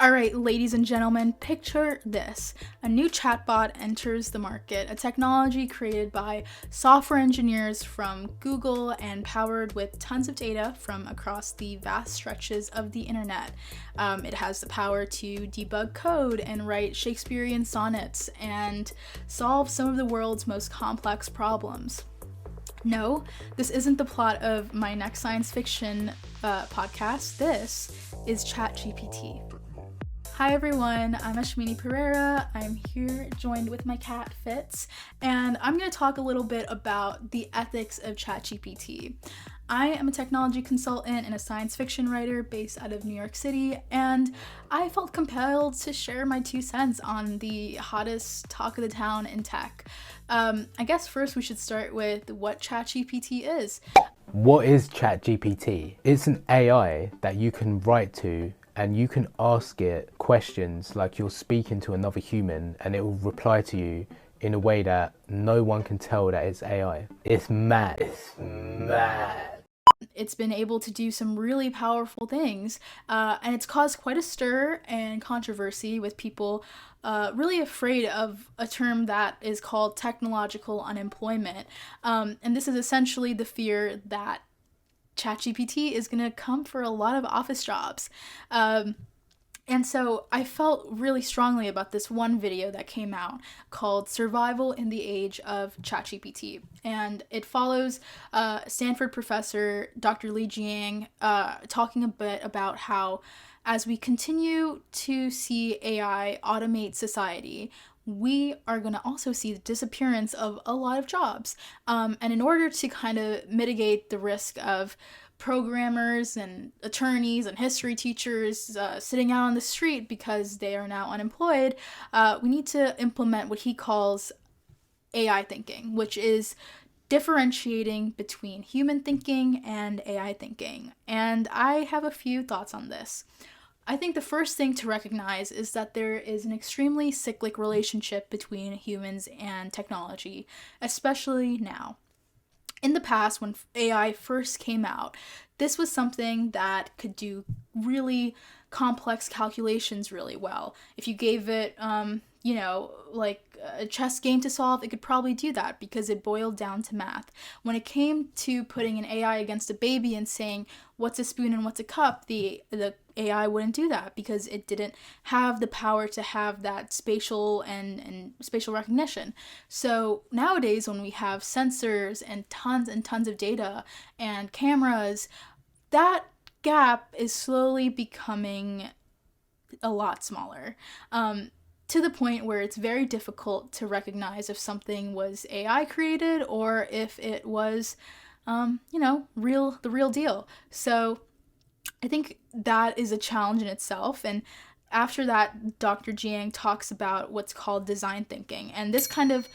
All right, ladies and gentlemen, picture this. A new chatbot enters the market, a technology created by software engineers from Google and powered with tons of data from across the vast stretches of the internet. It has the power to debug code and write Shakespearean sonnets and solve some of the world's most complex problems. No, this isn't the plot of my next science fiction podcast. This is ChatGPT. Hi everyone, I'm Ashmini Pereira. I'm here joined with my cat Fitz, and I'm going to talk a little bit about the ethics of ChatGPT. I am a technology consultant and a science fiction writer based out of New York City, and I felt compelled to share my 2 cents on the hottest talk of the town in tech. I guess first we should start with what ChatGPT is. What is ChatGPT? It's an AI that you can write to and you can ask it questions like you're speaking to another human, and it will reply to you in a way that no one can tell that it's AI. It's mad. It's been able to do some really powerful things, and it's caused quite a stir and controversy with people really afraid of a term that is called technological unemployment. And this is essentially the fear that ChatGPT is going to come for a lot of office jobs. And so I felt really strongly about this one video that came out called Survival in the Age of ChatGPT. And it follows Stanford professor Dr. Li Jiang talking a bit about how as we continue to see AI automate society, we are going to also see the disappearance of a lot of jobs. And in order to kind of mitigate the risk of programmers and attorneys and history teachers sitting out on the street because they are now unemployed, we need to implement what he calls AI thinking, which is differentiating between human thinking and AI thinking. And I have a few thoughts on this. I think the first thing to recognize is that there is an extremely cyclic relationship between humans and technology, especially now. In the past, when AI first came out, this was something that could do really complex calculations really well. If you gave it, like a chess game to solve, it could probably do that because it boiled down to math. When it came to putting an AI against a baby and saying, what's a spoon and what's a cup, the AI wouldn't do that because it didn't have the power to have that spatial and spatial recognition. So nowadays, when we have sensors and tons of data and cameras, that gap is slowly becoming a lot smaller. To the point where it's very difficult to recognize if something was AI created or if it was, the real deal. So I think that is a challenge in itself. And after that, Dr. Jiang talks about what's called design thinking. And this kind of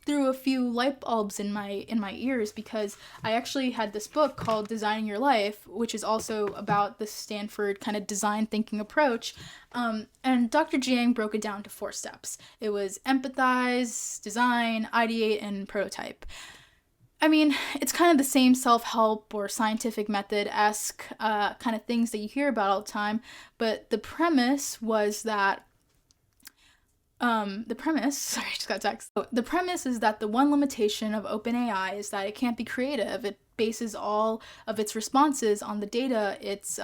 threw a few light bulbs in my ears because I actually had this book called Designing Your Life, which is also about the Stanford kind of design thinking approach. And Dr. Jiang broke it down to 4 steps. It was empathize, design, ideate, and prototype. I mean, it's kind of the same self-help or scientific method-esque kind of things that you hear about all the time, but the premise was that the premise is that the one limitation of OpenAI is that it can't be creative. It bases all of its responses on the data it's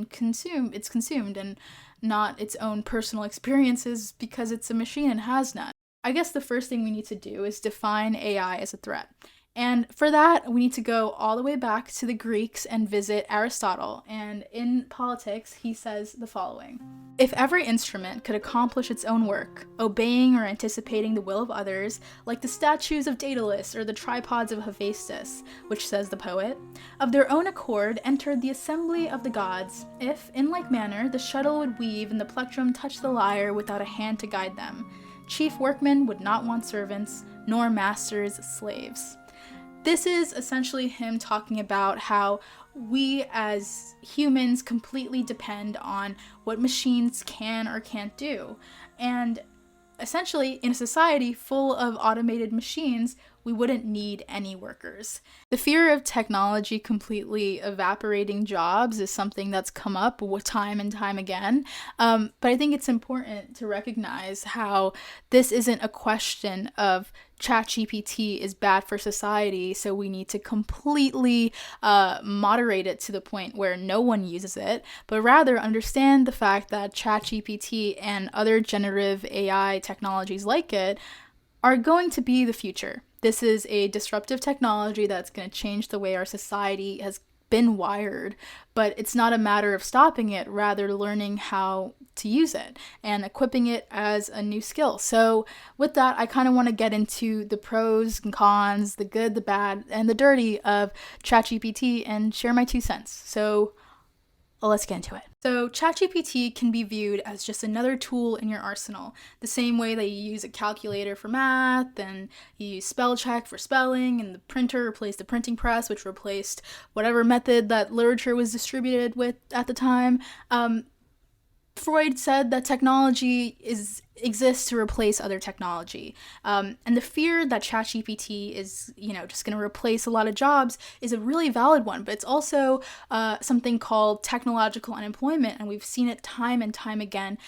consumed and not its own personal experiences because it's a machine and has none. I guess the first thing we need to do is define AI as a threat. And for that, we need to go all the way back to the Greeks and visit Aristotle. And in Politics, he says the following: if every instrument could accomplish its own work, obeying or anticipating the will of others, like the statues of Daedalus or the tripods of Hephaestus, which, says the poet, of their own accord entered the assembly of the gods, if, in like manner, the shuttle would weave and the plectrum touch the lyre without a hand to guide them, chief workmen would not want servants, nor masters slaves. This is essentially him talking about how we as humans completely depend on what machines can or can't do. And essentially, in a society full of automated machines, we wouldn't need any workers. The fear of technology completely evaporating jobs is something that's come up time and time again. But I think it's important to recognize how this isn't a question of ChatGPT is bad for society, so we need to completely moderate it to the point where no one uses it, but rather understand the fact that ChatGPT and other generative AI technologies like it are going to be the future. This is a disruptive technology that's going to change the way our society has been wired, but it's not a matter of stopping it, rather learning how to use it and equipping it as a new skill. So with that, I kind of want to get into the pros and cons, the good, the bad, and the dirty of ChatGPT and share my 2 cents. So let's get into it. So ChatGPT can be viewed as just another tool in your arsenal, the same way that you use a calculator for math, and you use spell check for spelling, and the printer replaced the printing press, which replaced whatever method that literature was distributed with at the time. Freud said that technology exists to replace other technology. And the fear that ChatGPT is, just going to replace a lot of jobs is a really valid one, but it's also something called technological unemployment, and we've seen it time and time again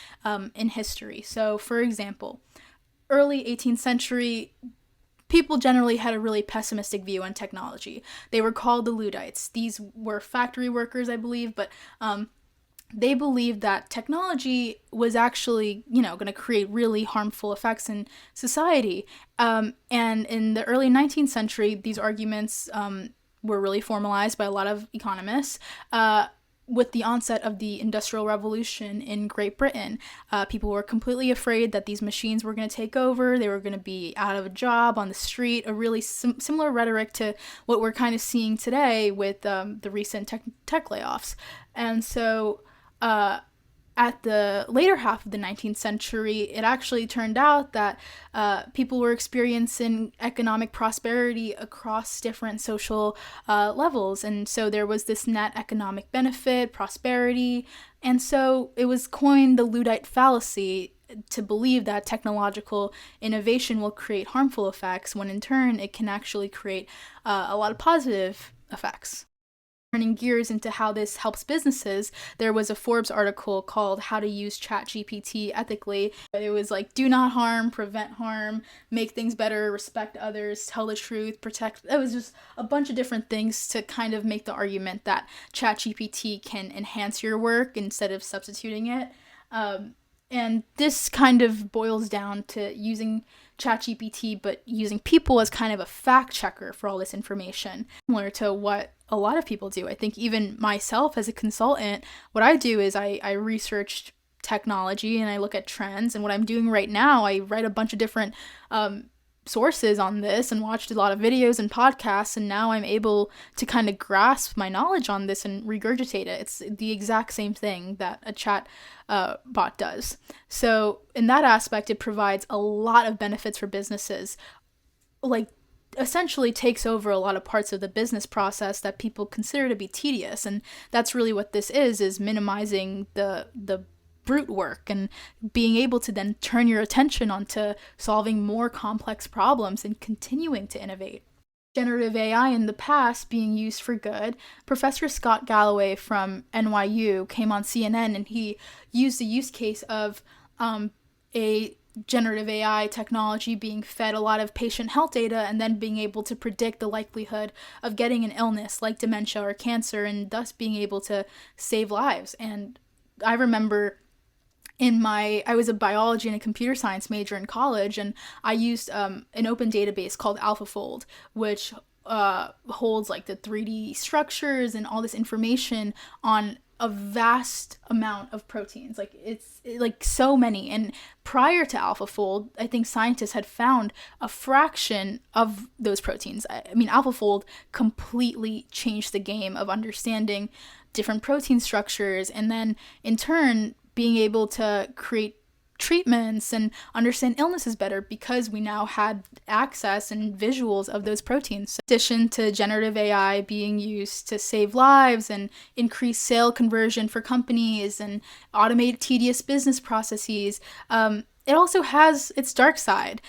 in history. So, for example, early 18th century, people generally had a really pessimistic view on technology. They were called the Luddites. These were factory workers, I believe, but they believed that technology was actually, going to create really harmful effects in society. And in the early 19th century, these arguments were really formalized by a lot of economists. With the onset of the Industrial Revolution in Great Britain, people were completely afraid that these machines were going to take over. They were going to be out of a job on the street, a really similar rhetoric to what we're kind of seeing today with the recent tech layoffs. And so at the later half of the 19th century, it actually turned out that people were experiencing economic prosperity across different social levels. And so there was this net economic benefit, prosperity. And so it was coined the Luddite fallacy to believe that technological innovation will create harmful effects, when in turn it can actually create a lot of positive effects. Turning gears into how this helps businesses, there was a Forbes article called How to Use ChatGPT Ethically. It was like, do not harm, prevent harm, make things better, respect others, tell the truth, protect. It was just a bunch of different things to kind of make the argument that ChatGPT can enhance your work instead of substituting it. And this kind of boils down to using ChatGPT, but using people as kind of a fact checker for all this information, similar to what a lot of people do. I think even myself as a consultant, what I do is I research technology and I look at trends. And what I'm doing right now, I write a bunch of different sources on this and watched a lot of videos and podcasts, and now I'm able to kind of grasp my knowledge on this and regurgitate it. It's the exact same thing that a chat bot does. So in that aspect, it provides a lot of benefits for businesses, like essentially takes over a lot of parts of the business process that people consider to be tedious. And that's really what this is minimizing the brute work and being able to then turn your attention onto solving more complex problems and continuing to innovate. Generative AI in the past being used for good. Professor Scott Galloway from NYU came on CNN and he used the use case of a generative AI technology being fed a lot of patient health data and then being able to predict the likelihood of getting an illness like dementia or cancer, and thus being able to save lives. And I remember I was a biology and a computer science major in college, and I used an open database called AlphaFold, which holds like the 3D structures and all this information on a vast amount of proteins. Like it's like so many. And prior to AlphaFold, I think scientists had found a fraction of those proteins. I mean, AlphaFold completely changed the game of understanding different protein structures, and then in turn being able to create treatments and understand illnesses better because we now had access and visuals of those proteins. In addition to generative AI being used to save lives and increase sale conversion for companies and automate tedious business processes, it also has its dark side.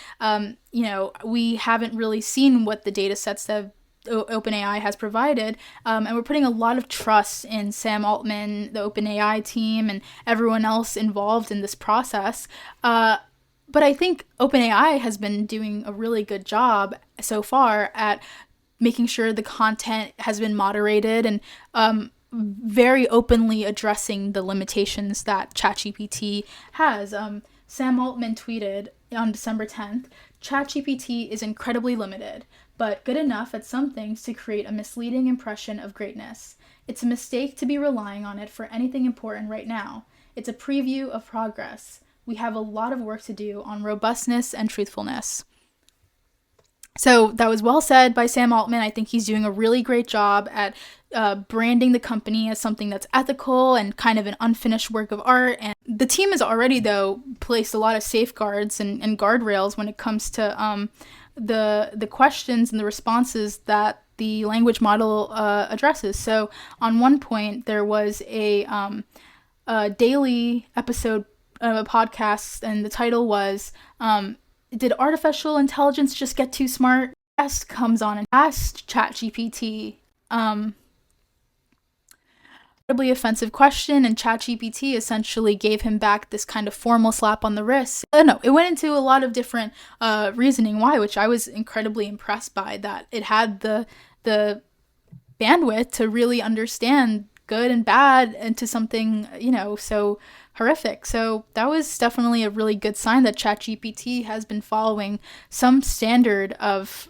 We haven't really seen what the data sets that OpenAI has provided, and we're putting a lot of trust in Sam Altman, the OpenAI team, and everyone else involved in this process. But I think OpenAI has been doing a really good job so far at making sure the content has been moderated and very openly addressing the limitations that ChatGPT has. Sam Altman tweeted on December 10th, ChatGPT is incredibly limited, but good enough at some things to create a misleading impression of greatness. It's a mistake to be relying on it for anything important right now. It's a preview of progress. We have a lot of work to do on robustness and truthfulness. So that was well said by Sam Altman. I think he's doing a really great job at branding the company as something that's ethical and kind of an unfinished work of art. And the team has already, though, placed a lot of safeguards and guardrails when it comes to the questions and the responses that the language model addresses. So on one point, there was a daily episode of a podcast, and the title was did artificial intelligence just get too smart? Guest comes on and asked ChatGPT incredibly offensive question, and ChatGPT essentially gave him back this kind of formal slap on the wrist. No, it went into a lot of different reasoning why, which I was incredibly impressed by, that it had the bandwidth to really understand good and bad into something, so horrific. So that was definitely a really good sign that ChatGPT has been following some standard of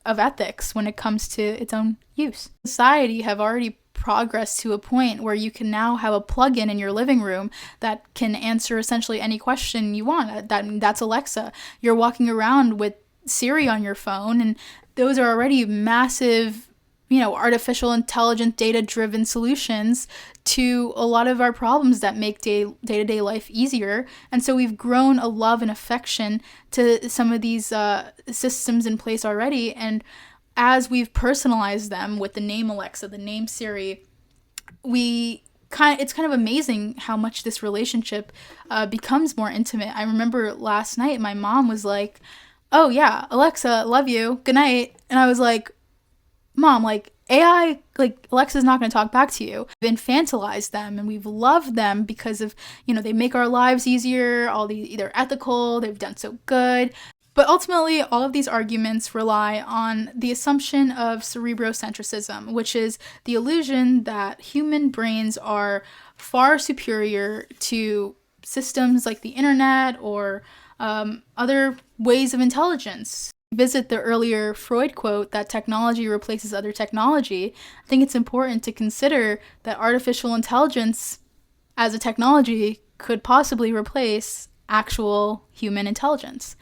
ethics when it comes to its own use. Society have already progressed to a point where you can now have a plugin in your living room that can answer essentially any question you want. That's Alexa. You're walking around with Siri on your phone, and those are already massive, artificial intelligent data-driven solutions to a lot of our problems that make day-to-day life easier. And so we've grown a love and affection to some of these systems in place already. And as we've personalized them with the name Alexa, the name Siri, it's kind of amazing how much this relationship becomes more intimate. I remember last night my mom was like, "Oh yeah, Alexa, love you, good night," and I was like, Mom, AI, Alexa's not going to talk back to you. We've infantilized them and we've loved them because of, they make our lives easier, they're ethical, they've done so good. But ultimately, all of these arguments rely on the assumption of cerebrocentrism, which is the illusion that human brains are far superior to systems like the internet or other ways of intelligence. Visit the earlier Freud quote that technology replaces other technology. I think it's important to consider that artificial intelligence as a technology could possibly replace actual human intelligence.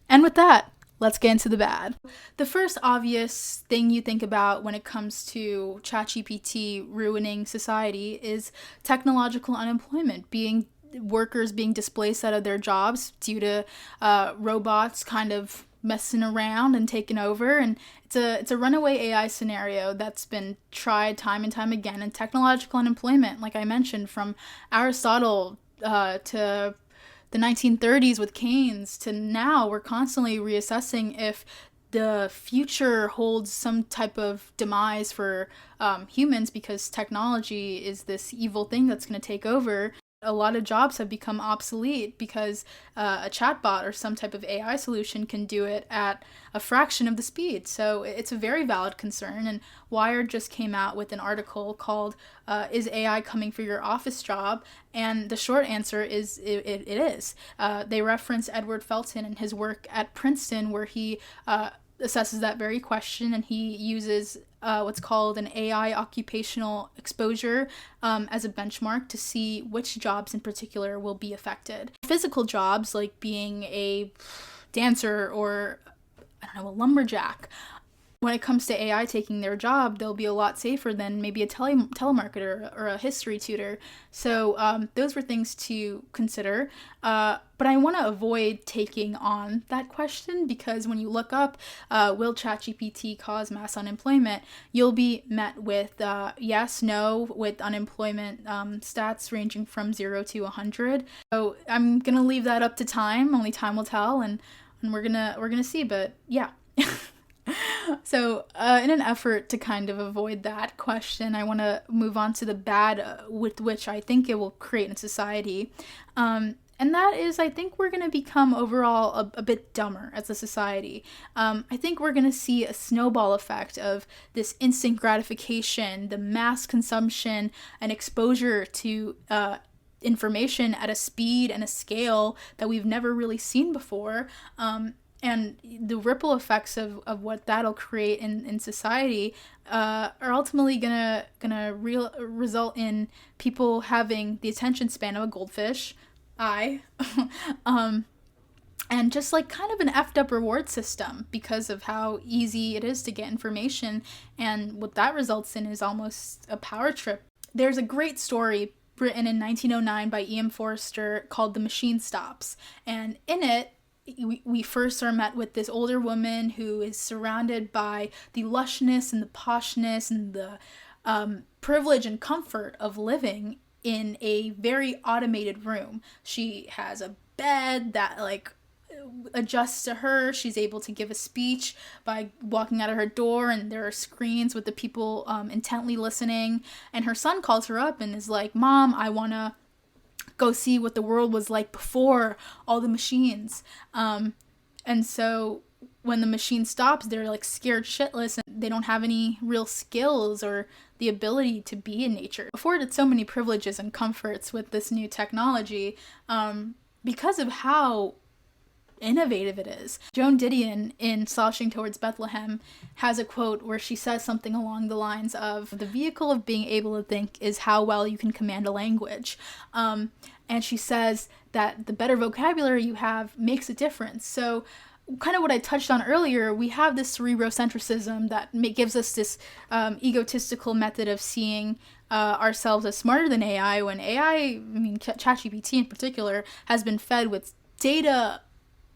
And with that, let's get into the bad. The first obvious thing you think about when it comes to ChatGPT ruining society is technological unemployment, workers being displaced out of their jobs due to robots kind of messing around and taking over. And it's a runaway AI scenario that's been tried time and time again. And technological unemployment, like I mentioned, from Aristotle to the 1930s with Keynes to now, we're constantly reassessing if the future holds some type of demise for humans, because technology is this evil thing that's going to take over. A lot of jobs have become obsolete because a chatbot or some type of AI solution can do it at a fraction of the speed. So it's a very valid concern. And Wired just came out with an article called Is AI Coming for Your Office Job? And the short answer is it is. They reference Edward Felton and his work at Princeton, where he assesses that very question, and he uses what's called an AI occupational exposure as a benchmark to see which jobs in particular will be affected. Physical jobs, like being a dancer or, a lumberjack, when it comes to AI taking their job, they'll be a lot safer than maybe a telemarketer or a history tutor. So those were things to consider. But I want to avoid taking on that question, because when you look up, will ChatGPT cause mass unemployment, you'll be met with yes, no, with unemployment stats ranging from 0 to 100. So I'm going to leave that up to time. Only time will tell, and we're gonna see. But yeah. So, in an effort to kind of avoid that question, I want to move on to the bad with which I think it will create in society. And that is, I think we're going to become overall a bit dumber as a society. I think we're going to see a snowball effect of this instant gratification, the mass consumption and exposure to information at a speed and a scale that we've never really seen before. And the ripple effects of what that'll create in society are ultimately gonna result in people having the attention span of a goldfish. And just like kind of an effed up reward system because of how easy it is to get information, and what that results in is almost a power trip. There's a great story written in 1909 by E.M. Forster called "The Machine Stops," and in it, we first are met with this older woman who is surrounded by the lushness and the poshness and the privilege and comfort of living in a very automated room. She has a bed that like adjusts to her. She's able to give a speech by walking out of her door, and there are screens with the people intently listening. And her son calls her up and is like, "Mom, I want to go see what the world was like before all the machines." And so when the machine stops, they're like scared shitless, and they don't have any real skills or the ability to be in nature. Afforded so many privileges and comforts with this new technology because of how innovative it is. Joan Didion in Sloshing Towards Bethlehem has a quote where she says something along the lines of, "The vehicle of being able to think is how well you can command a language." And she says that the better vocabulary you have makes a difference. So kind of what I touched on earlier, we have this cerebrocentrism that gives us this egotistical method of seeing ourselves as smarter than AI, when AI, I mean ChatGPT in particular, has been fed with data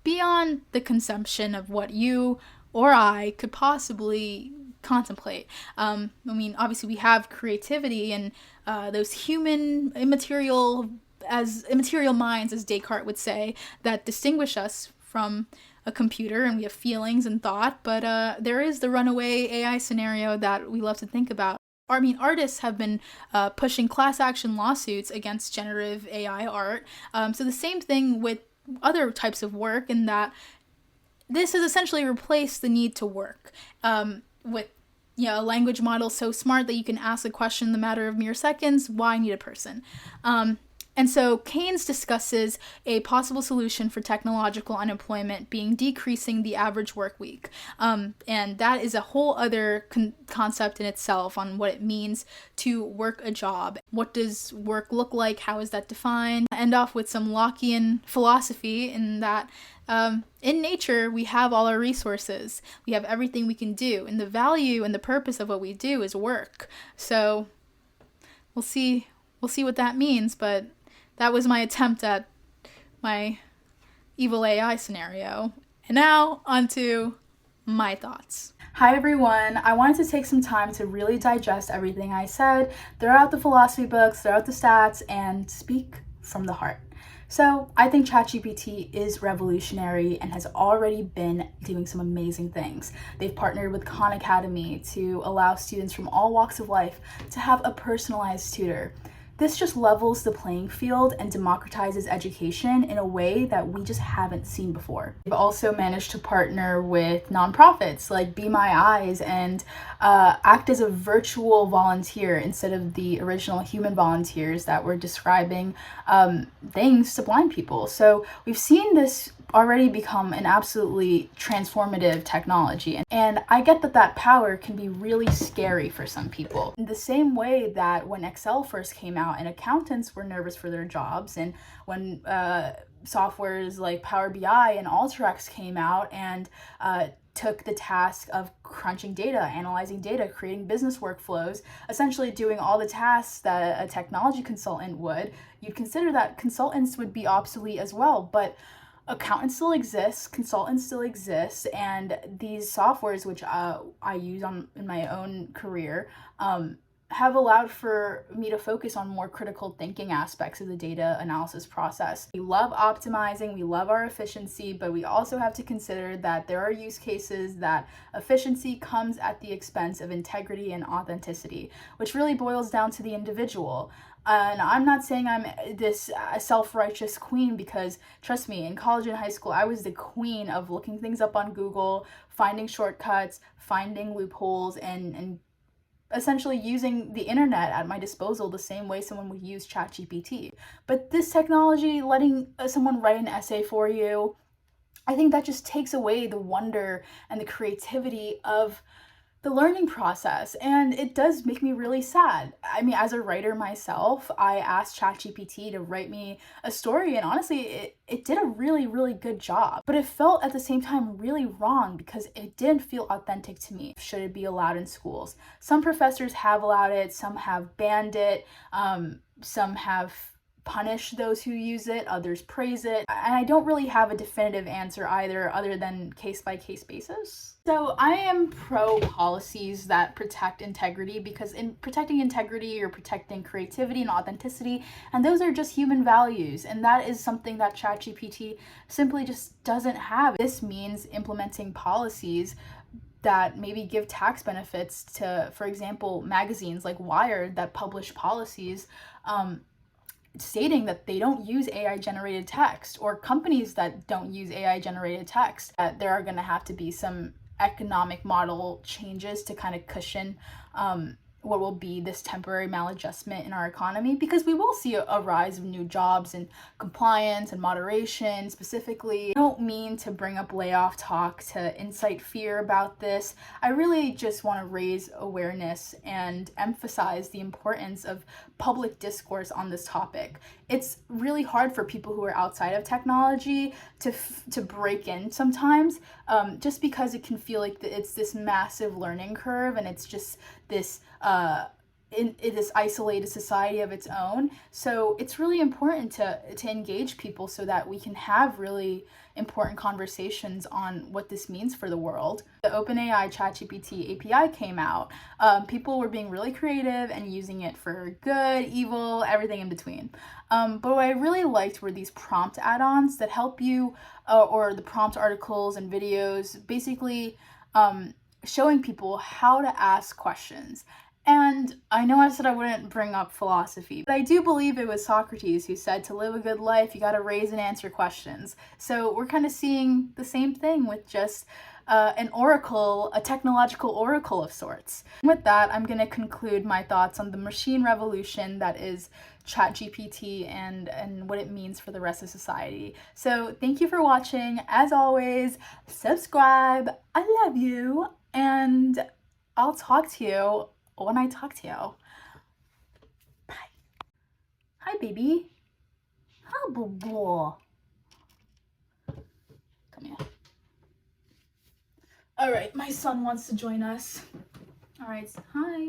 beyond the consumption of what you or I could possibly contemplate. I mean, obviously we have creativity and those human immaterial minds, as Descartes would say, that distinguish us from a computer, and we have feelings and thought, but there is the runaway AI scenario that we love to think about. I mean, artists have been pushing class action lawsuits against generative AI art. So the same thing with other types of work, in that this has essentially replaced the need to work with a language model so smart that you can ask a question in the matter of mere seconds. Why need a person? And so Keynes discusses a possible solution for technological unemployment being decreasing the average work week. And that is a whole other concept in itself on what it means to work a job. What does work look like? How is that defined? I end off with some Lockean philosophy in that in nature, we have all our resources. We have everything we can do. And the value and the purpose of what we do is work. So we'll see what that means, but that was my attempt at my evil AI scenario. And now, onto my thoughts. Hi everyone, I wanted to take some time to really digest everything I said, throw out the philosophy books, throw out the stats, and speak from the heart. So I think ChatGPT is revolutionary and has already been doing some amazing things. They've partnered with Khan Academy to allow students from all walks of life to have a personalized tutor. This just levels the playing field and democratizes education in a way that we just haven't seen before. They've also managed to partner with nonprofits like Be My Eyes and act as a virtual volunteer instead of the original human volunteers that were describing things to blind people. So we've seen this already become an absolutely transformative technology. And I get that power can be really scary for some people. In the same way that when Excel first came out and accountants were nervous for their jobs, and when softwares like Power BI and Alteryx came out and took the task of crunching data, analyzing data, creating business workflows, essentially doing all the tasks that a technology consultant would, you'd consider that consultants would be obsolete as well. But accountants still exist, consultants still exist, and these softwares, which I use in my own career, have allowed for me to focus on more critical thinking aspects of the data analysis process. We love optimizing, we love our efficiency, but we also have to consider that there are use cases that efficiency comes at the expense of integrity and authenticity, which really boils down to the individual. And I'm not saying I'm this self-righteous queen, because trust me, in college and high school, I was the queen of looking things up on Google, finding shortcuts, finding loopholes, and essentially using the internet at my disposal the same way someone would use ChatGPT. But this technology, letting someone write an essay for you, I think that just takes away the wonder and the creativity of the learning process, and it does make me really sad. I mean, as a writer myself, I asked ChatGPT to write me a story, and honestly, it did a really, really good job. But it felt at the same time really wrong because it didn't feel authentic to me. Should it be allowed in schools? Some professors have allowed it, some have banned it, some have punished those who use it, others praise it, and I don't really have a definitive answer either, other than case-by-case basis. So I am pro policies that protect integrity, because in protecting integrity, you're protecting creativity and authenticity, and those are just human values, and that is something that ChatGPT simply just doesn't have. This means implementing policies that maybe give tax benefits to, for example, magazines like Wired that publish policies stating that they don't use AI generated text, or companies that don't use AI generated text, that there are going to have to be some economic model changes to kind of cushion what will be this temporary maladjustment in our economy, because we will see a rise of new jobs and compliance and moderation. Specifically, I don't mean to bring up layoff talk to incite fear about this. I really just want to raise awareness and emphasize the importance of public discourse on this topic. It's really hard for people who are outside of technology to break in sometimes, just because it can feel like it's this massive learning curve, and it's just this in this isolated society of its own. So it's really important to engage people so that we can have really important conversations on what this means for the world. The OpenAI ChatGPT API came out. People were being really creative and using it for good, evil, everything in between. But what I really liked were these prompt add-ons that help you, or the prompt articles and videos, basically showing people how to ask questions. And I know I said I wouldn't bring up philosophy, but I do believe it was Socrates who said, to live a good life, you gotta raise and answer questions. So we're kind of seeing the same thing with just an oracle, a technological oracle of sorts. With that, I'm gonna conclude my thoughts on the machine revolution that is ChatGPT and what it means for the rest of society. So thank you for watching. As always, subscribe. I love you, and I'll talk to you when I talk to you. Bye. Hi, baby. Hi, boo. Come here. All right, my son wants to join us. All right, hi.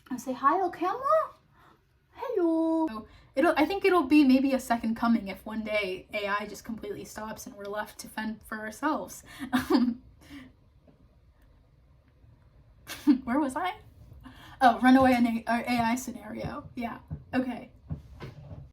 I say hi on camera. Hello. I think it'll be maybe a second coming if one day AI just completely stops and we're left to fend for ourselves. Where was I? Oh, runaway AI scenario. Yeah. Okay.